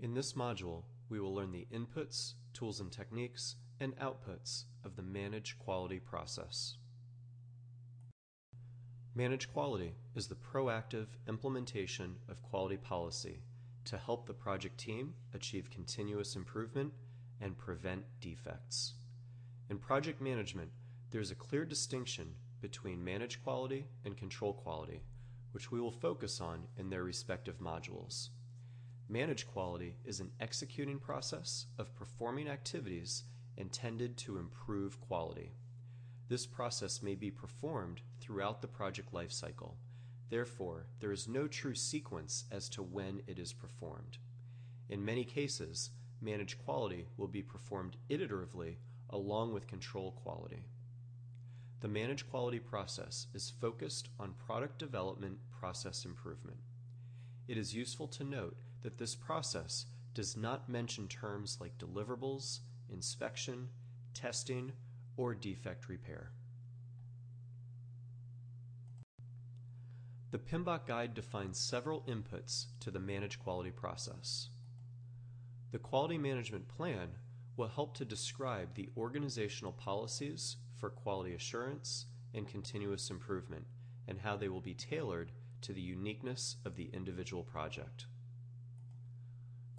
In this module, we will learn the inputs, tools and techniques, and outputs of the Manage Quality process. Manage Quality is the proactive implementation of quality policy to help the project team achieve continuous improvement and prevent defects. In project management, there is a clear distinction between manage quality and control quality, which we will focus on in their respective modules. Manage quality is an executing process of performing activities intended to improve quality. This process may be performed throughout the project lifecycle. Therefore, there is no true sequence as to when it is performed. In many cases, manage quality will be performed iteratively along with control quality. The manage quality process is focused on product development process improvement. It is useful to note that this process does not mention terms like deliverables, inspection, testing, or defect repair. The PMBOK guide defines several inputs to the manage quality process. The quality management plan will help to describe the organizational policies for quality assurance and continuous improvement and how they will be tailored to the uniqueness of the individual project.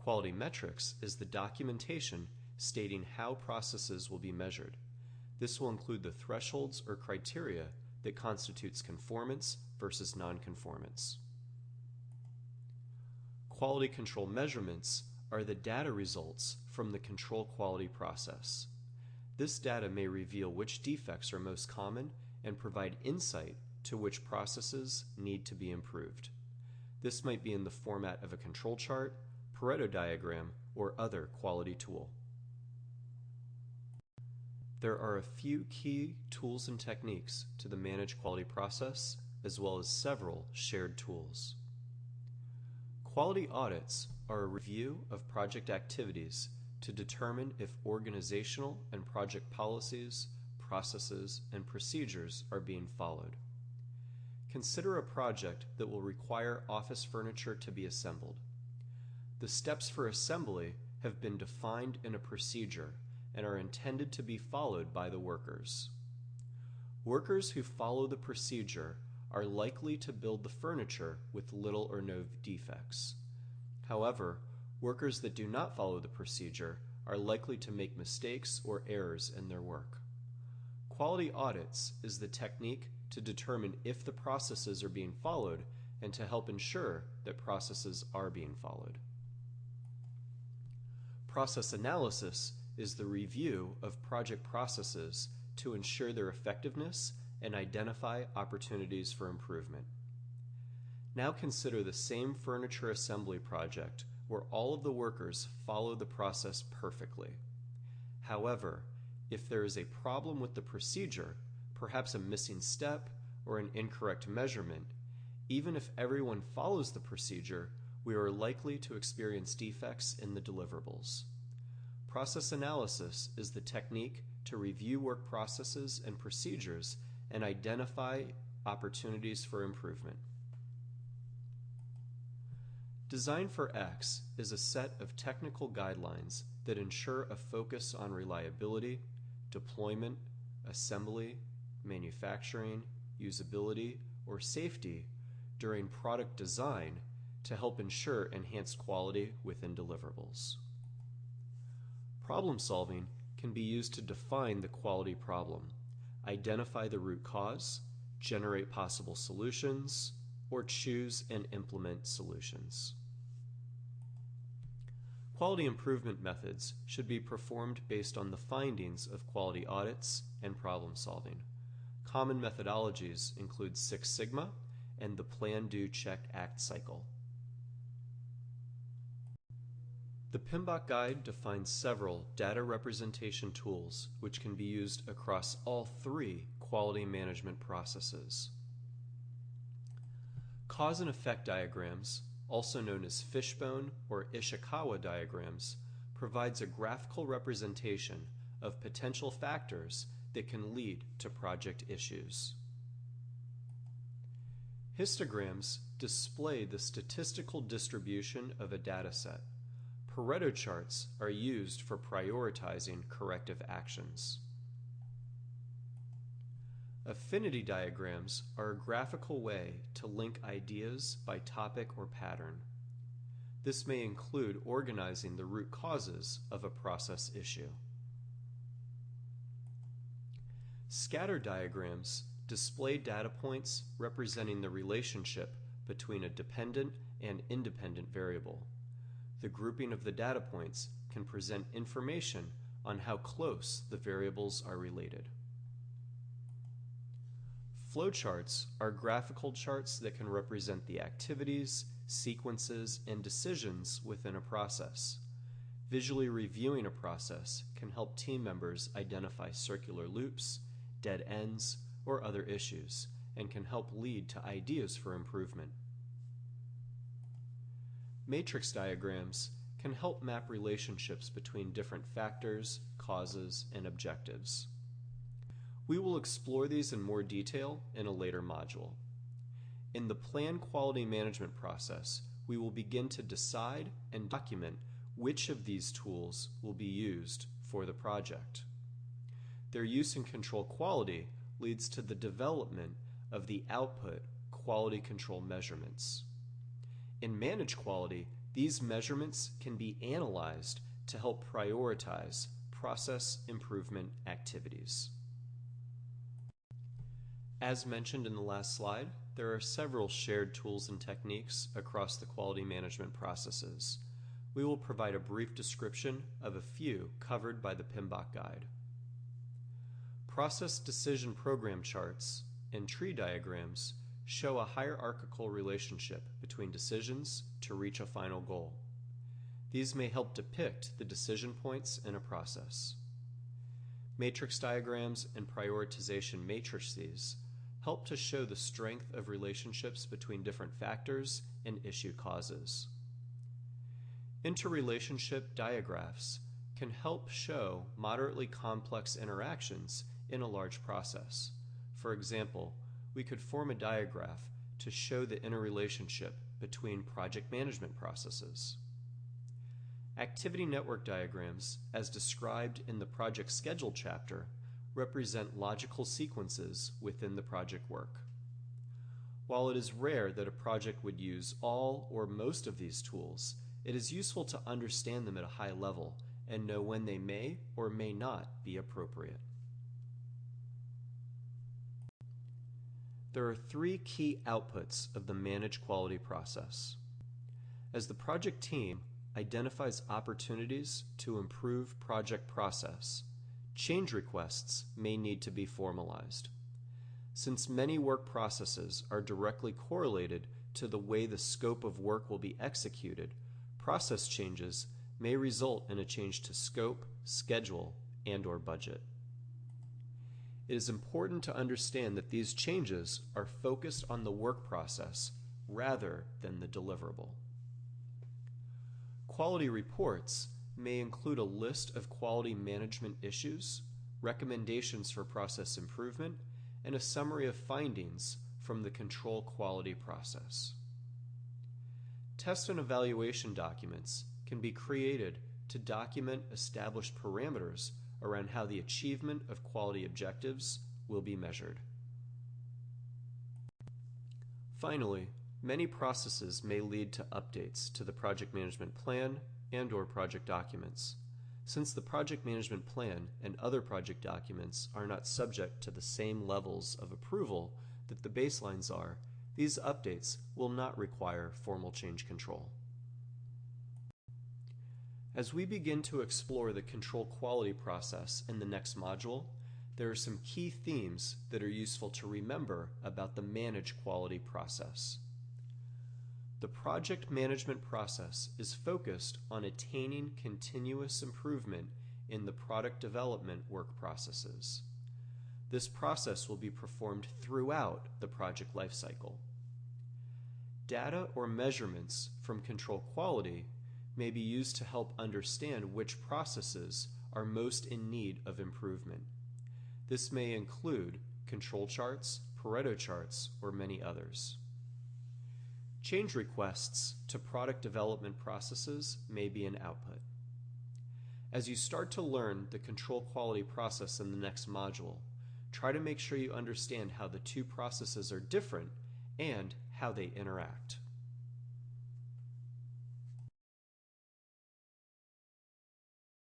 Quality metrics is the documentation stating how processes will be measured. This will include the thresholds or criteria that constitutes conformance versus non-conformance. Quality control measurements are the data results from the control quality process. This data may reveal which defects are most common and provide insight to which processes need to be improved. This might be in the format of a control chart, Pareto diagram, or other quality tool. There are a few key tools and techniques to the manage quality process, as well as several shared tools. Quality audits are a review of project activities to determine if organizational and project policies, processes, and procedures are being followed. Consider a project that will require office furniture to be assembled. The steps for assembly have been defined in a procedure and are intended to be followed by the workers. Workers who follow the procedure are likely to build the furniture with little or no defects. However, workers that do not follow the procedure are likely to make mistakes or errors in their work. Quality audits is the technique to determine if the processes are being followed and to help ensure that processes are being followed. Process analysis is the review of project processes to ensure their effectiveness and identify opportunities for improvement. Now consider the same furniture assembly project where all of the workers follow the process perfectly. However, if there is a problem with the procedure, perhaps a missing step or an incorrect measurement, even if everyone follows the procedure, we are likely to experience defects in the deliverables. Process analysis is the technique to review work processes and procedures and identify opportunities for improvement. Design for X is a set of technical guidelines that ensure a focus on reliability, deployment, assembly, manufacturing, usability, or safety during product design to help ensure enhanced quality within deliverables. Problem solving can be used to define the quality problem, identify the root cause, generate possible solutions, or choose and implement solutions. Quality improvement methods should be performed based on the findings of quality audits and problem solving. Common methodologies include Six Sigma and the Plan, Do, Check, Act cycle. The PMBOK guide defines several data representation tools which can be used across all three quality management processes. Cause and effect diagrams, also known as fishbone or Ishikawa diagrams, provides a graphical representation of potential factors that can lead to project issues. Histograms display the statistical distribution of a dataset. Pareto charts are used for prioritizing corrective actions. Affinity diagrams are a graphical way to link ideas by topic or pattern. This may include organizing the root causes of a process issue. Scatter diagrams display data points representing the relationship between a dependent and independent variable. The grouping of the data points can present information on how close the variables are related. Flowcharts are graphical charts that can represent the activities, sequences, and decisions within a process. Visually reviewing a process can help team members identify circular loops, dead ends, or other issues, and can help lead to ideas for improvement. Matrix diagrams can help map relationships between different factors, causes, and objectives. We will explore these in more detail in a later module. In the plan quality management process, we will begin to decide and document which of these tools will be used for the project. Their use in control quality leads to the development of the output quality control measurements. In manage quality, these measurements can be analyzed to help prioritize process improvement activities. As mentioned in the last slide, there are several shared tools and techniques across the quality management processes. We will provide a brief description of a few covered by the PMBOK guide. Process decision program charts and tree diagrams show a hierarchical relationship between decisions to reach a final goal. These may help depict the decision points in a process. Matrix diagrams and prioritization matrices help to show the strength of relationships between different factors and issue causes. Interrelationship diagraphs can help show moderately complex interactions in a large process. For example, we could form a diagraph to show the interrelationship between project management processes. Activity network diagrams, as described in the project schedule chapter, represent logical sequences within the project work. While it is rare that a project would use all or most of these tools, it is useful to understand them at a high level and know when they may or may not be appropriate. There are three key outputs of the manage quality process. As the project team identifies opportunities to improve project process, change requests may need to be formalized. Since many work processes are directly correlated to the way the scope of work will be executed, process changes may result in a change to scope, schedule, and/or budget. It is important to understand that these changes are focused on the work process rather than the deliverable. Quality reports may include a list of quality management issues, recommendations for process improvement, and a summary of findings from the control quality process. Test and evaluation documents can be created to document established parameters around how the achievement of quality objectives will be measured. Finally, many processes may lead to updates to the project management plan and/or project documents. Since the project management plan and other project documents are not subject to the same levels of approval that the baselines are, these updates will not require formal change control. As we begin to explore the control quality process in the next module, there are some key themes that are useful to remember about the manage quality process. The project management process is focused on attaining continuous improvement in the product development work processes. This process will be performed throughout the project lifecycle. Data or measurements from control quality may be used to help understand which processes are most in need of improvement. This may include control charts, Pareto charts, or many others. Change requests to product development processes may be an output. As you start to learn the control quality process in the next module, try to make sure you understand how the two processes are different and how they interact.